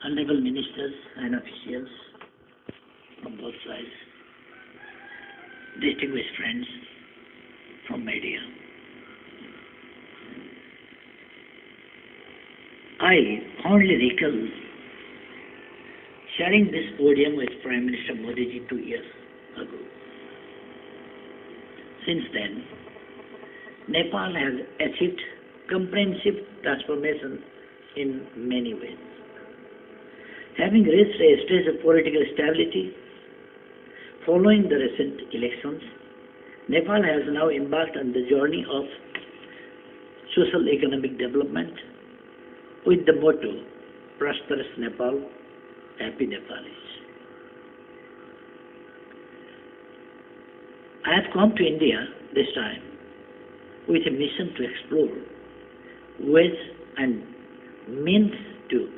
honorable ministers and officials from both sides, distinguished friends from media. I fondly recall sharing this podium with Prime Minister Modi ji 2 years ago. Since then, Nepal has achieved comprehensive transformation in many ways. Having reached a stage of political stability following the recent elections, Nepal has now embarked on the journey of social economic development with the motto, Prosperous Nepal, Happy Nepalis. I have come to India this time with a mission to explore ways and means to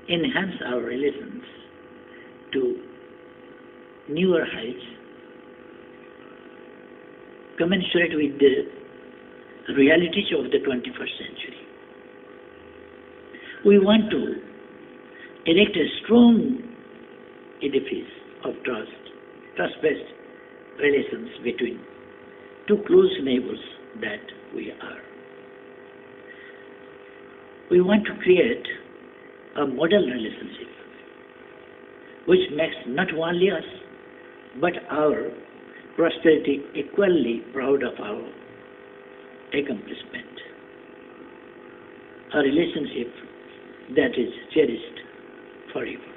enhance our relations to newer heights, commensurate with the realities of the 21st century. We want to erect a strong edifice of trust-based relations between two close neighbors that we are. We want to create a model relationship which makes not only us but our prosperity equally proud of our accomplishment. A relationship that is cherished forever.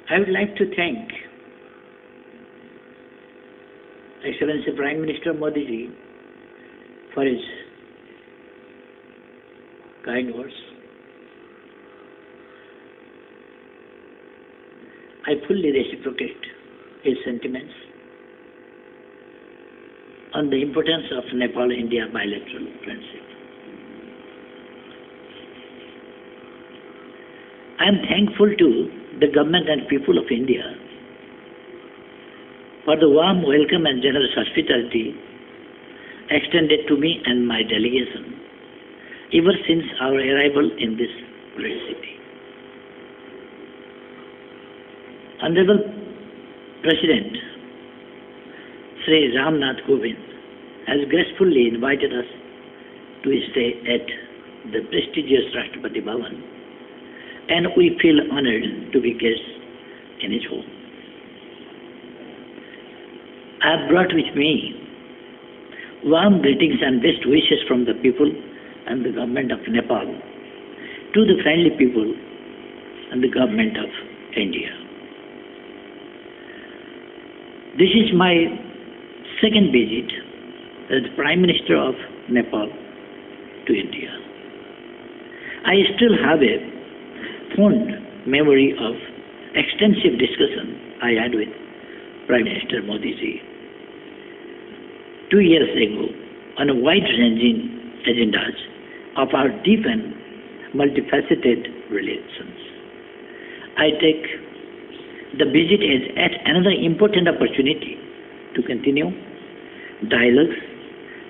I would like to thank Excellency Prime Minister Modi ji for his kind words. I fully reciprocate his sentiments on the importance of Nepal-India bilateral friendship. I am thankful to the government and people of India for the warm welcome and generous hospitality extended to me and my delegation ever since our arrival in this great city. Honorable President Sri Ramnath Kovind has gracefully invited us to stay at the prestigious Rashtrapati Bhavan, and we feel honored to be guests in his home. I have brought with me warm greetings and best wishes from the people and the government of Nepal to the friendly people and the government of India. This is my second visit as the Prime Minister of Nepal to India. I still have a fond memory of extensive discussion I had with Prime Minister Modi ji 2 years ago on a wide-ranging agendas of our deep and multifaceted relations. I take the visit as yet another important opportunity to continue dialogues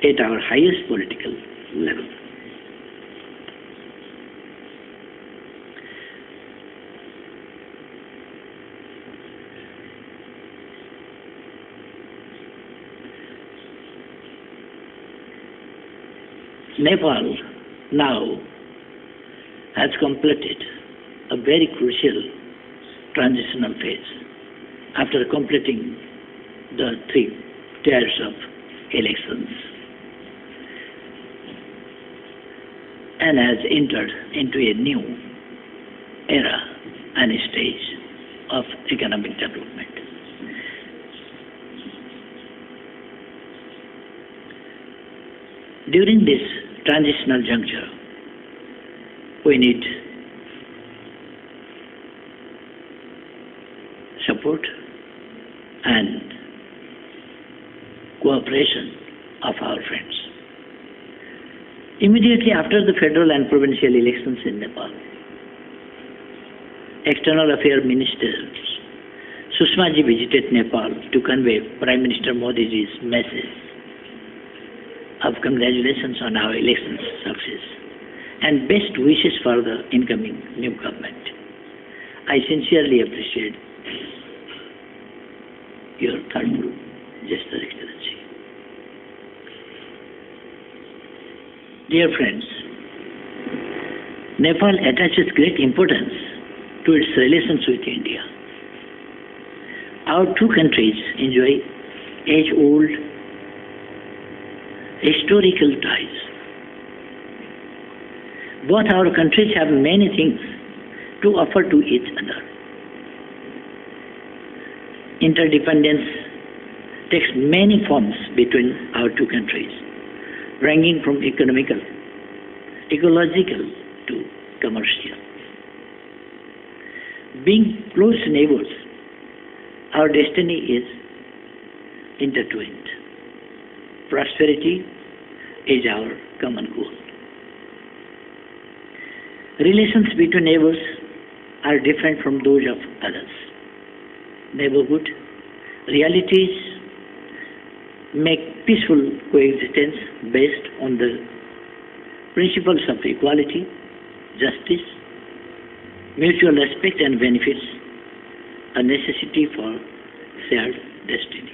at our highest political level. Nepal now has completed a very crucial transitional phase after completing the 3 tiers of elections and has entered into a new era and stage of economic development. During this transitional juncture, we need support and cooperation of our friends. Immediately after the federal and provincial elections in Nepal, External Affairs Ministers Sushma ji visited Nepal to convey Prime Minister Modi ji's message of congratulations on our election success and best wishes for the incoming new government. I sincerely appreciate your thoughtful gesture, Excellency. Dear friends, Nepal attaches great importance to its relations with India. Our two countries enjoy age-old historical ties. Both our countries have many things to offer to each other. Interdependence takes many forms between our two countries, ranging from economical, ecological to commercial. Being close neighbors, our destiny is intertwined. Prosperity is our common goal. Relations between neighbors are different from those of others. Neighborhood realities make peaceful coexistence based on the principles of equality, justice, mutual respect and benefits, a necessity for shared destiny.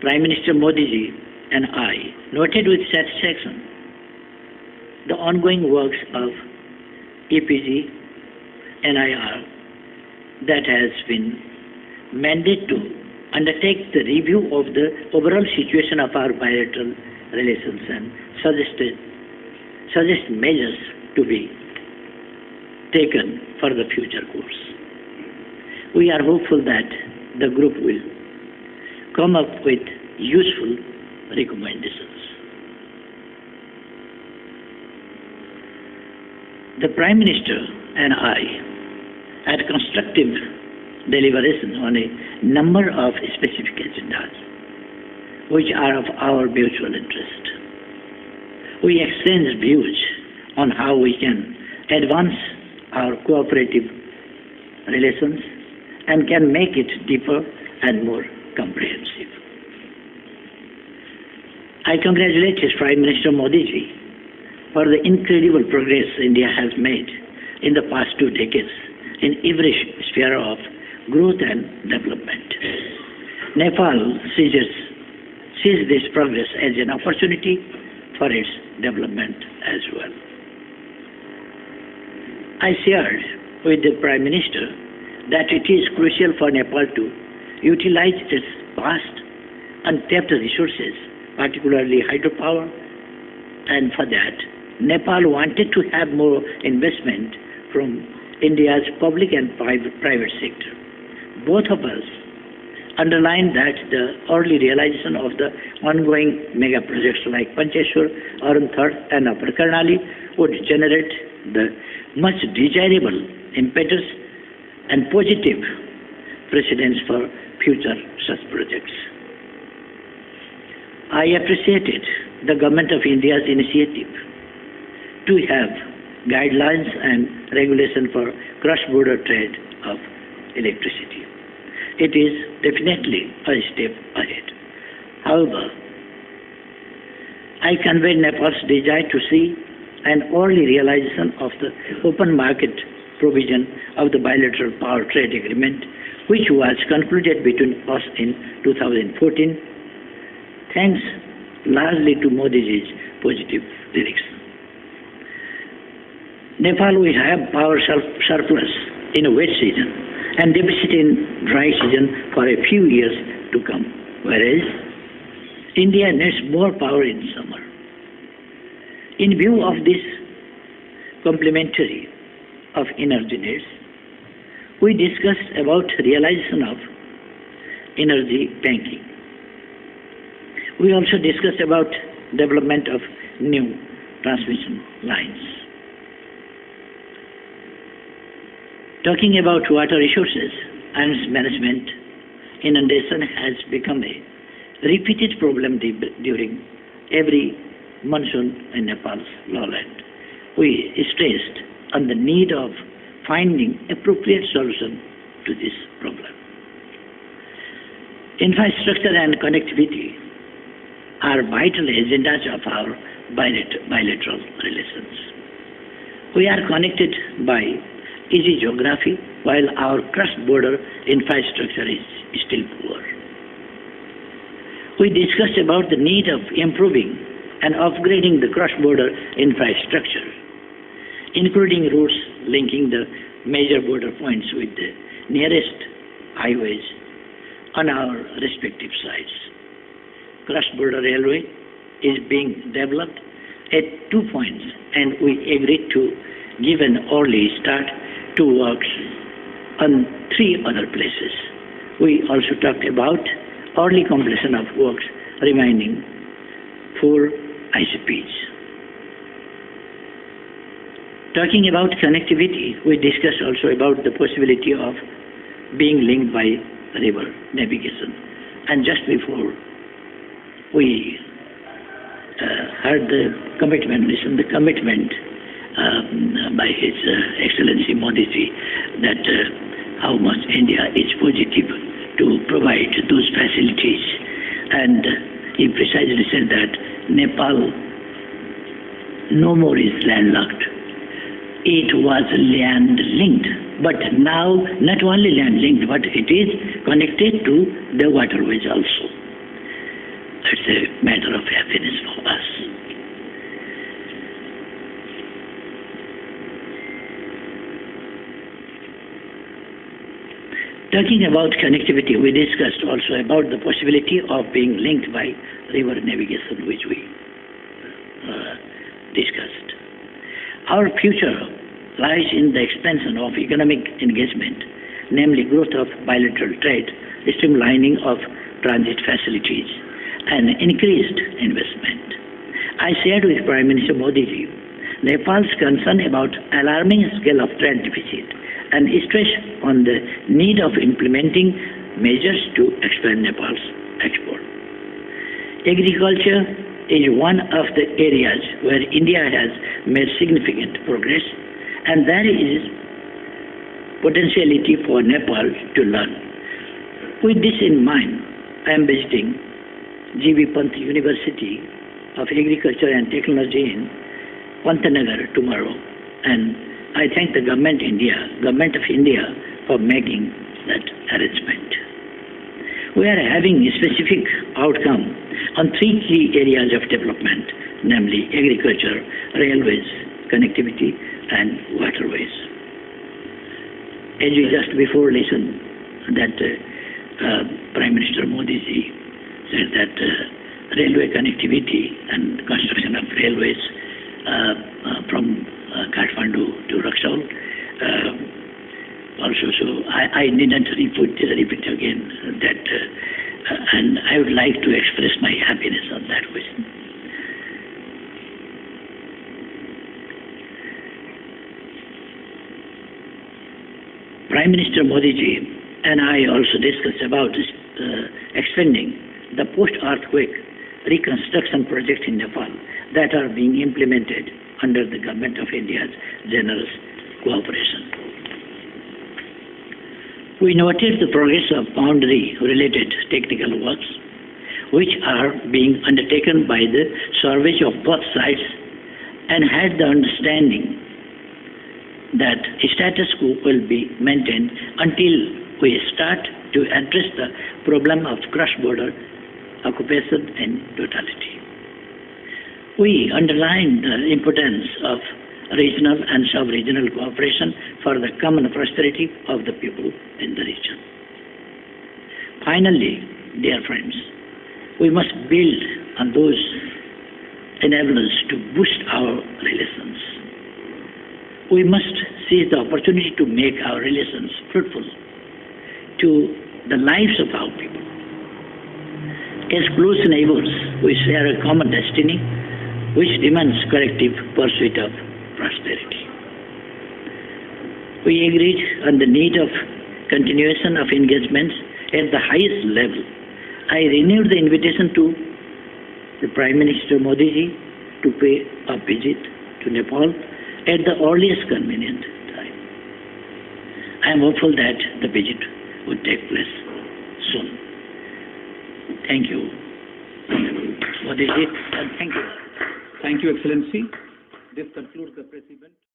Prime Minister Modi ji and I noted with satisfaction the ongoing works of EPG NIR that has been mandated to undertake the review of the overall situation of our bilateral relations and suggest measures to be taken for the future course. We are hopeful that the group will come up with useful recommendations. The Prime Minister and I had constructive deliberations on a number of specific agendas which are of our mutual interest. We exchanged views on how we can advance our cooperative relations and can make it deeper and more comprehensive. I congratulate His Prime Minister Modi ji for the incredible progress India has made in the past 2 decades in every sphere of growth and development. Nepal sees this progress as an opportunity for its development as well. I shared with the Prime Minister that it is crucial for Nepal to utilize its vast untapped resources, particularly hydropower, and for that, Nepal wanted to have more investment from India's public and private sector. Both of us underlined that the early realization of the ongoing mega projects like Pancheshwar, Arun Thar, and Upper Karnali would generate the much desirable impetus and positive precedents for future such projects. I appreciated the Government of India's initiative to have guidelines and regulation for cross-border trade of electricity. It is definitely a step ahead. However, I conveyed Nepal's desire to see an early realization of the open market provision of the bilateral power trade agreement, which was concluded between us in 2014, thanks largely to Modi ji's positive direction. Nepal will have power surplus in a wet season and deficit in dry season for a few years to come, whereas India needs more power in summer. In view of this complementary of energy needs, we discussed about realization of energy banking. We also discussed about development of new transmission lines. Talking about water resources and its management, inundation has become a repeated problem during every monsoon in Nepal's lowland. We stressed on the need of finding appropriate solution to this problem. Infrastructure and connectivity are vital agendas of our bilateral relations. We are connected by easy geography, while our cross-border infrastructure is still poor. We discussed about the need of improving and upgrading the cross-border infrastructure, including routes linking the major border points with the nearest highways on our respective sides. Cross-border railway is being developed at 2 points, and we agreed to give an early start to works on 3 other places. We also talked about early completion of works remaining 4 ICPs. Talking about connectivity, we discussed also about the possibility of being linked by river navigation. And just before we heard the commitment by His Excellency Modi ji that how much India is positive to provide those facilities, and he precisely said that Nepal no more is landlocked. It was land-linked, but now not only land-linked, but it is connected to the waterways also. It's a matter of happiness for us. Talking about connectivity, we discussed also about the possibility of being linked by river navigation, which we discussed. Our future lies in the expansion of economic engagement, namely growth of bilateral trade, streamlining of transit facilities, and increased investment. I shared with Prime Minister Modi ji Nepal's concern about alarming scale of trade deficit and stress on the need of implementing measures to expand Nepal's export. Agriculture is one of the areas where India has made significant progress, and there is potentiality for Nepal to learn. With this in mind, I am visiting G.V. Pant University of Agriculture and Technology in Pantnagar tomorrow, and I thank the Government of India for making that arrangement. We are having a specific outcome on 3 key areas of development, namely agriculture, railways, connectivity, and waterways. As we just before listened, that Prime Minister Modi ji said that railway connectivity and construction of railways from Kathmandu to Raxaul. Also, so I needn't repeat again that, and I would like to express my happiness on that question. Prime Minister Modi ji and I also discussed about expanding the post-earthquake reconstruction project in Nepal that are being implemented under the Government of India's generous cooperation. We noted the progress of boundary-related technical works, which are being undertaken by the surveys of both sides, and had the understanding that status quo will be maintained until we start to address the problem of cross-border occupation in totality. We underlined the importance of regional and sub-regional cooperation for the common prosperity of the people in the region. Finally, dear friends, we must build on those enablers to boost our relations. We must seize the opportunity to make our relations fruitful to the lives of our people. As close neighbors, we share a common destiny which demands collective pursuit of prosperity. We agreed on the need of continuation of engagements at the highest level. I renewed the invitation to the Prime Minister Modi ji to pay a visit to Nepal at the earliest convenient time. I am hopeful that the visit would take place soon. Thank you. What is it? And thank you. Thank you, Excellency. This concludes the press event.